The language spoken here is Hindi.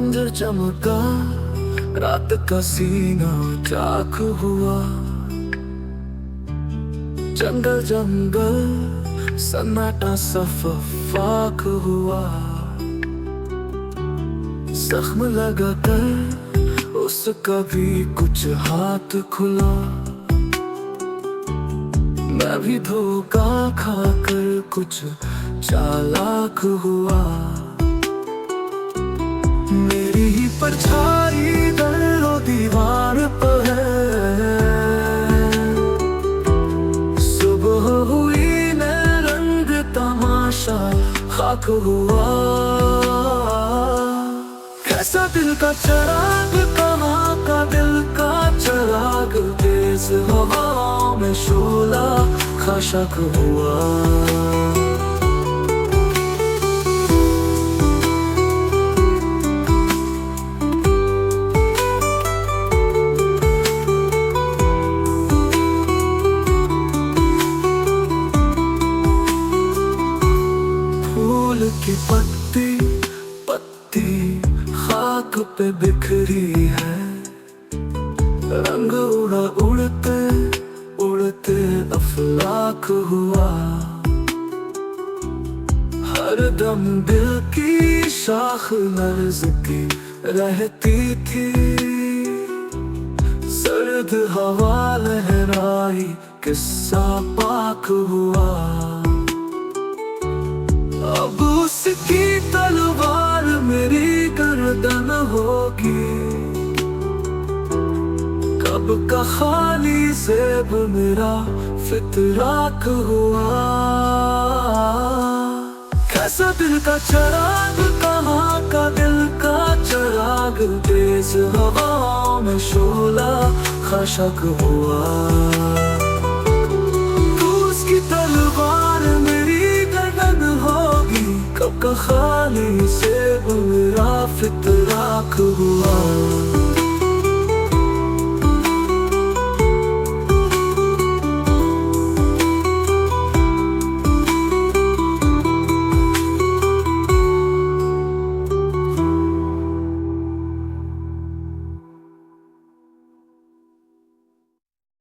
मंदिर चमका, रात का सीना चाक हुआ। जंगल जंगल सन्नाटा सफाक हुआ। जख्म लगा कर उसका भी कुछ हाथ खुला। मैं भी धोखा खाकर कुछ चालाक हुआ। मेरी ही परछाई दर दीवार पर है। सुबह हुई न रंग तमाशा खाक हुआ। कैसा दिल का चिराग, कहाँ का दिल का चिराग, तेज हवाओं में शोला खाशक हुआ। फूल की पत्ती पत्ती खाक पे बिखरी है। रंग उड़ा उड़ते उड़ते अफलाक हुआ। हर दम दिल की शाख लर्ज की रहती थी। सर्द हवा लहराई किस्सा पाक हुआ। अब उसकी तलवार मेरी गर्दन होगी। कब का खाली ज़ेब मेरा फितराक हुआ। कैसा दिल का चिराग, कहाँ का दिल का चिराग, तेज हवाओं में शोला खाशक हुआ। तू उसकी तलवार मेरी गर्दन होगी। कब का खाली ज़ेब मेरा फितराक हुआ।